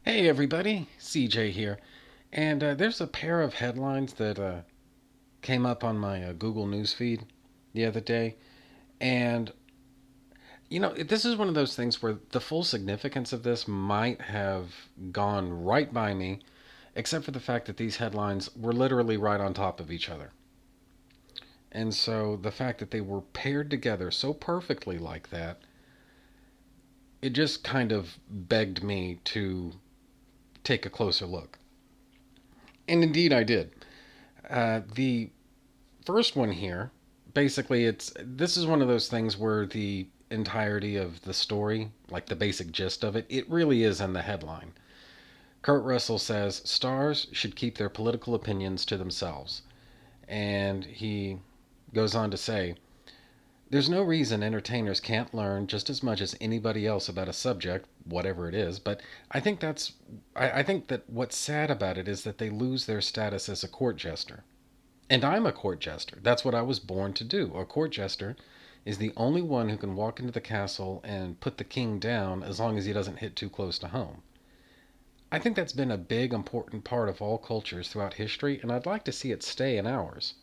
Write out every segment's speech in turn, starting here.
Hey everybody, CJ here. And there's a pair of headlines that came up on my Google News feed the other day. And, this is one of those things where the full significance of this might have gone right by me, except for the fact that these headlines were literally right on top of each other. And so the fact that they were paired together so perfectly like that, it just kind of begged me to take a closer look. And indeed I did. The first one here, basically, this is one of those things where the entirety of the story, like the basic gist of it, it really is in the headline. Kurt Russell says stars should keep their political opinions to themselves. And he goes on to say, there's no reason entertainers can't learn just as much as anybody else about a subject, whatever it is, but I think that what's sad about it is that they lose their status as a court jester. And I'm a court jester. That's what I was born to do. A court jester is the only one who can walk into the castle and put the king down as long as he doesn't hit too close to home. I think that's been a big, important part of all cultures throughout history, and I'd like to see it stay in ours.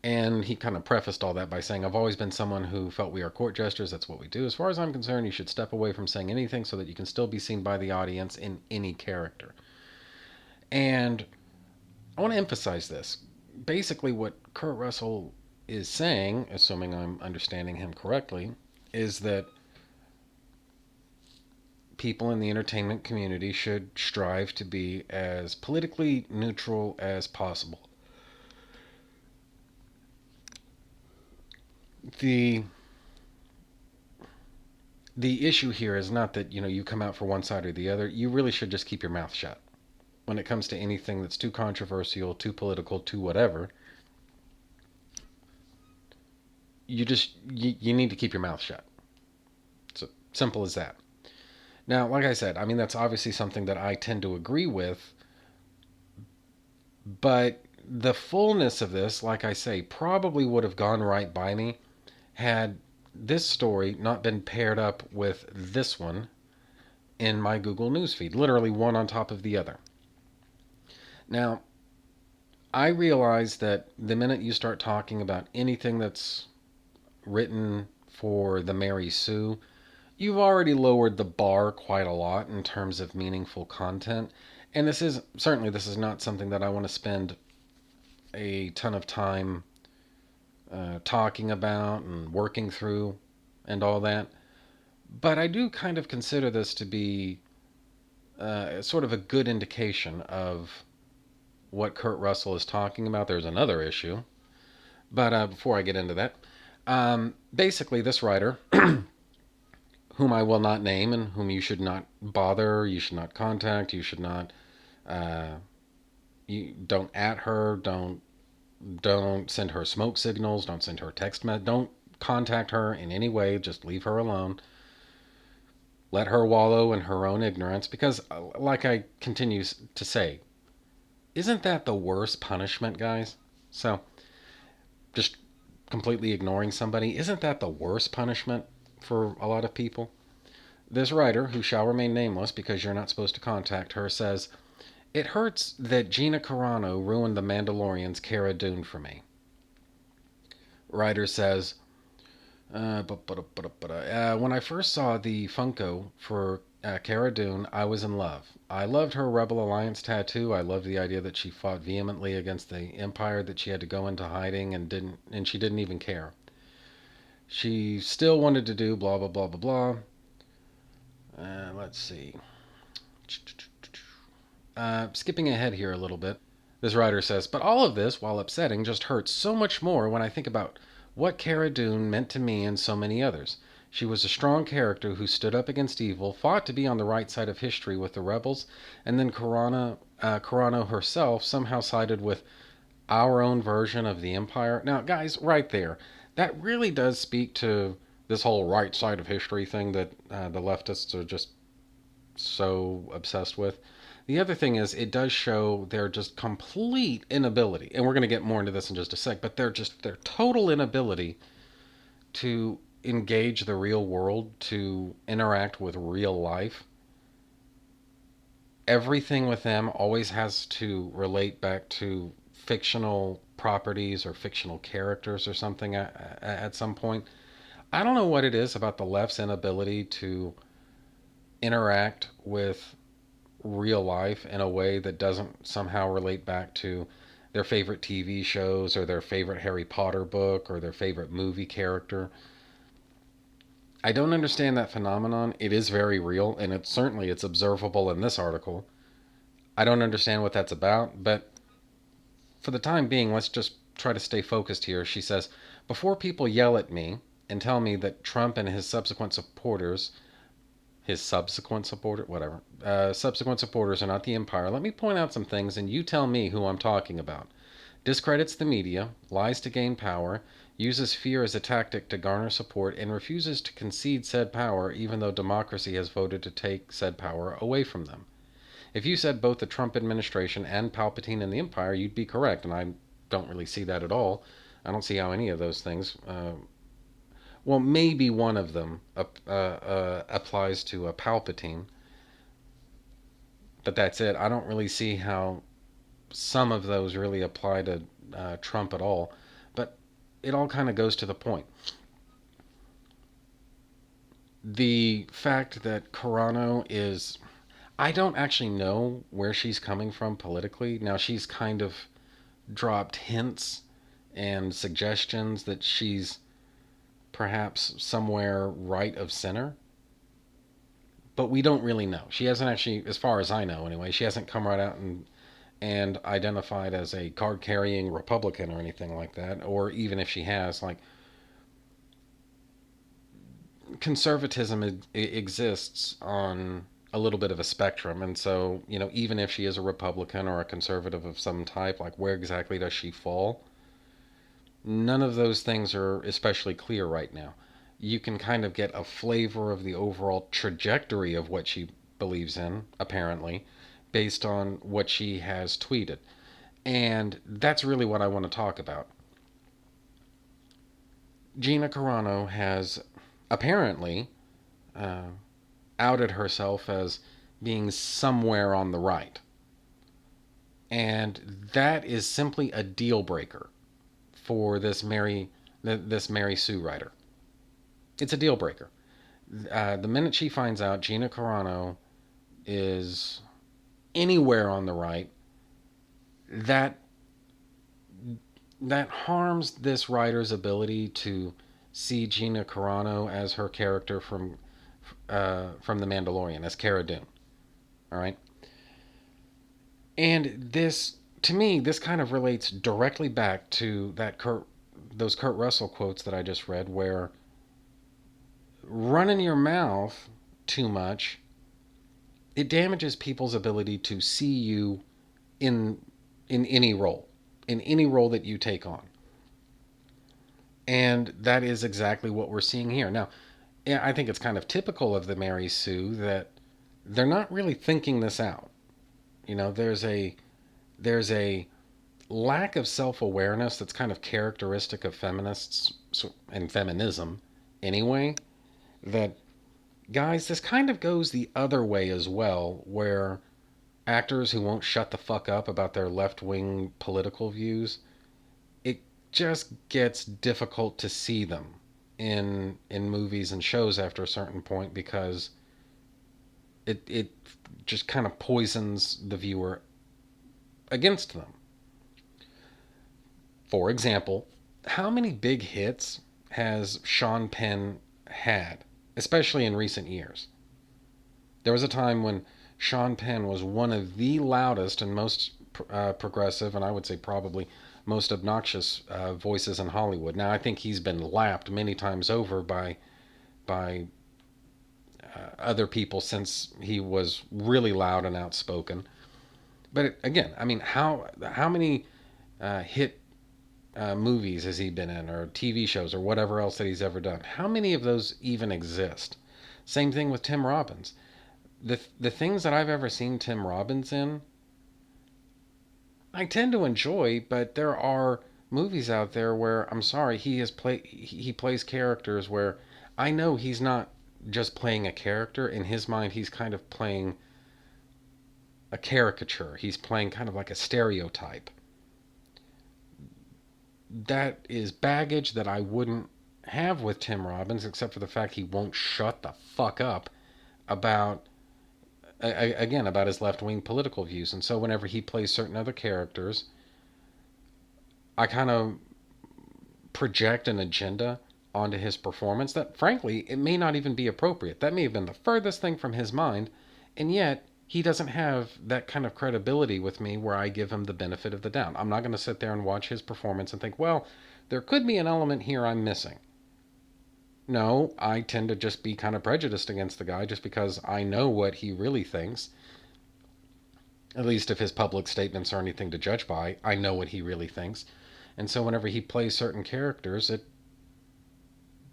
And he kind of prefaced all that by saying, I've always been someone who felt we are court jesters. That's what we do. As far as I'm concerned, you should step away from saying anything so that you can still be seen by the audience in any character. And I want to emphasize this. Basically, what Kurt Russell is saying, assuming I'm understanding him correctly, is that people in the entertainment community should strive to be as politically neutral as possible. The the issue here is not that, you come out for one side or the other. You really should just keep your mouth shut. When it comes to anything that's too controversial, too political, too whatever, you need to keep your mouth shut. So simple as that. Now, like I said, I mean, that's obviously something that I tend to agree with, but the fullness of this, like I say, probably would have gone right by me had this story not been paired up with this one in my Google News feed, literally one on top of the other. Now, I realize that the minute you start talking about anything that's written for the Mary Sue, you've already lowered the bar quite a lot in terms of meaningful content. And this is not something that I want to spend a ton of time talking about and working through and all that. But I do kind of consider this to be sort of a good indication of what Kurt Russell is talking about. There's another issue, but before I get into that, basically, this writer, whom I will not name and whom you should not bother, you should not contact, you should not, uh, you don't at her, don't send her smoke signals, don't send her text message, don't contact her in any way, just leave her alone. Let her wallow in her own ignorance because, like I continue to say, isn't that the worst punishment, guys? So, just completely ignoring somebody, isn't that the worst punishment for a lot of people? This writer, who shall remain nameless because you're not supposed to contact her, says, it hurts that Gina Carano ruined The Mandalorian's Cara Dune for me. Writer says, when I first saw the Funko for Cara Dune, I was in love. I loved her Rebel Alliance tattoo. I loved the idea that she fought vehemently against the Empire, that she had to go into hiding and she didn't even care. She still wanted to do blah blah blah blah blah. Let's see. Skipping ahead here a little bit. This writer says, but all of this, while upsetting, just hurts so much more when I think about what Cara Dune meant to me and so many others. She was a strong character who stood up against evil, fought to be on the right side of history with the rebels, and then Carano herself somehow sided with our own version of the Empire. Now, guys, right there, that really does speak to this whole right side of history thing that the leftists are just so obsessed with. The other thing is, it does show their just complete inability, and we're going to get more into this in just a sec, but their total inability to engage the real world, to interact with real life. everything with them always has to relate back to fictional properties or fictional characters or something at some point. I don't know what it is about the left's inability to interact with real life in a way that doesn't somehow relate back to their favorite TV shows or their favorite Harry Potter book or their favorite movie character. I don't understand that phenomenon. It is very real, and it's observable in this article. I don't understand what that's about, but for the time being, let's just try to stay focused here. She says, before people yell at me and tell me that Trump and subsequent supporters are not the empire, let me point out some things and you tell me who I'm talking about. Discredits the media, lies to gain power, uses fear as a tactic to garner support, and refuses to concede said power even though democracy has voted to take said power away from them. If you said both the Trump administration and Palpatine and the Empire, you'd be correct, and I don't really see that at all. I don't see how any of those things. Well, maybe one of them applies to a Palpatine, but that's it. I don't really see how some of those really apply to Trump at all. But it all kind of goes to the point. The fact that Carano is, I don't actually know where she's coming from politically. Now, she's kind of dropped hints and suggestions that she's perhaps somewhere right of center, but we don't really know. She hasn't actually, as far as I know anyway, she hasn't come right out and identified as a card carrying Republican or anything like that. Or even if she has, like, conservatism exists on a little bit of a spectrum. And so, even if she is a Republican or a conservative of some type, like, where exactly does she fall? None of those things are especially clear right now. You can kind of get a flavor of the overall trajectory of what she believes in, apparently, based on what she has tweeted. And that's really what I want to talk about. Gina Carano has apparently uh, outed herself as being somewhere on the right. And that is simply a deal breaker for this Mary Sue writer. It's a deal breaker. The minute she finds out Gina Carano is anywhere on the right, that that harms this writer's ability to see Gina Carano as her character from The Mandalorian, as Cara Dune. All right, and this, to me, this kind of relates directly back to those Kurt Russell quotes that I just read, where running your mouth too much, it damages people's ability to see you in in any role, in any role that you take on. And that is exactly what we're seeing here. Now, yeah, I think it's kind of typical of the Mary Sue that they're not really thinking this out. There's a lack of self-awareness that's kind of characteristic of feminists and feminism anyway, that, guys, this kind of goes the other way as well, where actors who won't shut the fuck up about their left-wing political views, it just gets difficult to see them in movies and shows after a certain point, because it just kind of poisons the viewer against them. For example, how many big hits has Sean Penn had, especially in recent years? There was a time when Sean Penn was one of the loudest and most progressive, and I would say probably most obnoxious voices in Hollywood. Now, I think he's been lapped many times over by other people since he was really loud and outspoken. But again, I mean, how many hit movies has he been in, or TV shows, or whatever else that he's ever done? How many of those even exist? Same thing with Tim Robbins. The things that I've ever seen Tim Robbins in, I tend to enjoy, but there are movies out there where, I'm sorry, he plays characters where I know he's not just playing a character. In his mind, he's kind of playing a caricature. He's playing kind of like a stereotype. That is baggage that I wouldn't have with Tim Robbins, except for the fact he won't shut the fuck up about, again, about his left-wing political views. And so whenever he plays certain other characters, I kind of project an agenda onto his performance that, frankly, it may not even be appropriate. That may have been the furthest thing from his mind, and yet he doesn't have that kind of credibility with me where I give him the benefit of the doubt. I'm not going to sit there and watch his performance and think, well, there could be an element here I'm missing. No, I tend to just be kind of prejudiced against the guy just because I know what he really thinks. At least if his public statements are anything to judge by, I know what he really thinks. And so whenever he plays certain characters, it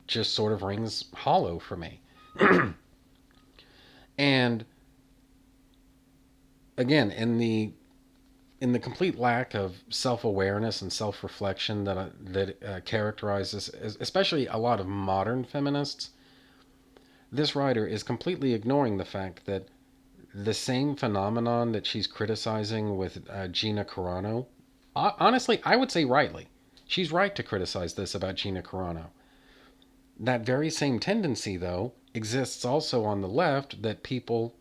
just sort of rings hollow for me. And again, in the complete lack of self-awareness and self-reflection that characterizes, especially a lot of modern feminists, this writer is completely ignoring the fact that the same phenomenon that she's criticizing with Gina Carano, honestly, I would say rightly. She's right to criticize this about Gina Carano. That very same tendency, though, exists also on the left, that people,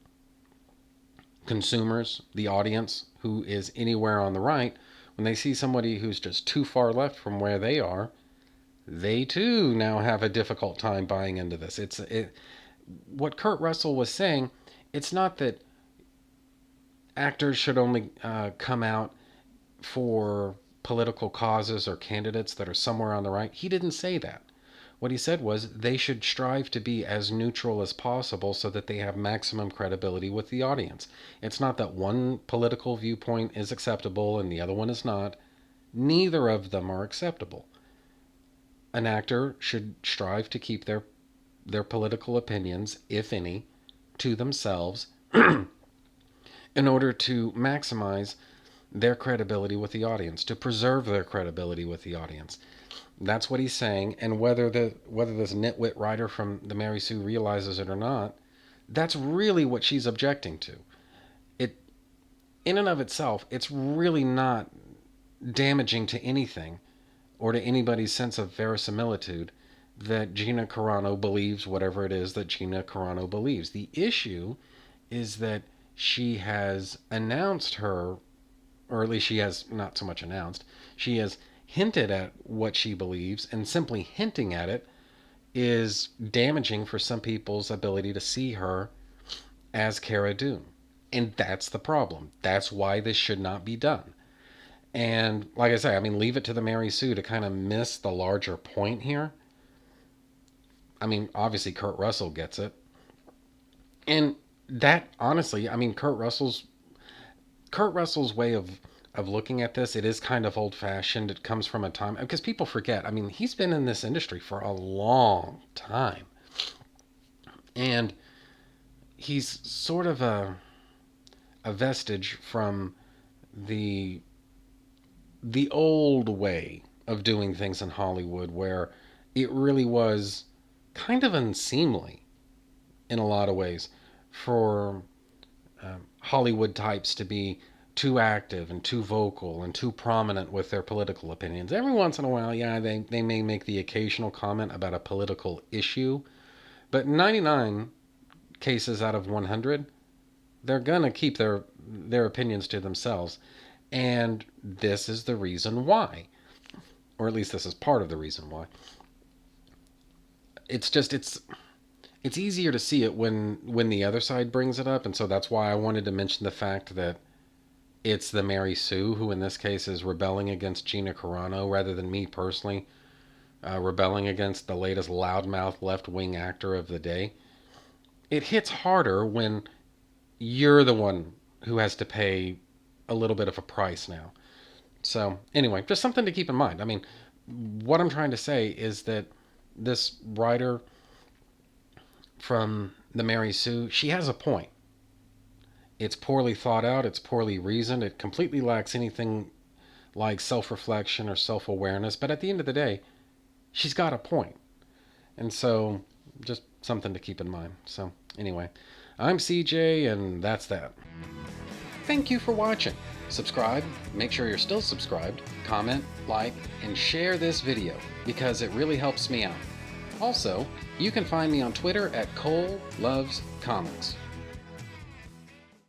consumers, the audience who is anywhere on the right, when they see somebody who's just too far left from where they are, they too now have a difficult time buying into this. What Kurt Russell was saying, it's not that actors should only come out for political causes or candidates that are somewhere on the right. He didn't say that. What he said was they should strive to be as neutral as possible so that they have maximum credibility with the audience. It's not that one political viewpoint is acceptable and the other one is not. Neither of them are acceptable. An actor should strive to keep their political opinions, if any, to themselves in order to maximize their credibility with the audience, to preserve their credibility with the audience. That's what he's saying, and whether this nitwit writer from the Mary Sue realizes it or not, that's really what she's objecting to. It, in and of itself, it's really not damaging to anything or to anybody's sense of verisimilitude that Gina Carano believes whatever it is that Gina Carano believes. The issue is that she has announced her, or at least she has not so much announced, she has hinted at what she believes, and simply hinting at it is damaging for some people's ability to see her as Cara Dune. And that's the problem. That's why this should not be done. And like I say, I mean, leave it to the Mary Sue to kind of miss the larger point here. I mean, obviously Kurt Russell gets it. And that, honestly, I mean, Kurt Russell's way of looking at this, it is kind of old-fashioned. It comes from a time, because people forget, I mean, he's been in this industry for a long time. And he's sort of a vestige from the old way of doing things in Hollywood, where it really was kind of unseemly in a lot of ways for Hollywood types to be too active and too vocal and too prominent with their political opinions. Every once in a while, yeah, they may make the occasional comment about a political issue, but 99 cases out of 100, they're going to keep their opinions to themselves. And this is the reason why. Or at least this is part of the reason why. It's just, it's easier to see it when the other side brings it up, and so that's why I wanted to mention the fact that it's the Mary Sue who in this case is rebelling against Gina Carano rather than me personally rebelling against the latest loudmouth left-wing actor of the day. It hits harder when you're the one who has to pay a little bit of a price now. So anyway, just something to keep in mind. I mean, what I'm trying to say is that this writer from the Mary Sue, she has a point. It's poorly thought out, it's poorly reasoned, it completely lacks anything like self-reflection or self-awareness, but at the end of the day, she's got a point. And so, just something to keep in mind. So, anyway, I'm CJ, and that's that. Thank you for watching. Subscribe, make sure you're still subscribed, comment, like, and share this video because it really helps me out. Also, you can find me on Twitter at Cole Loves Comics.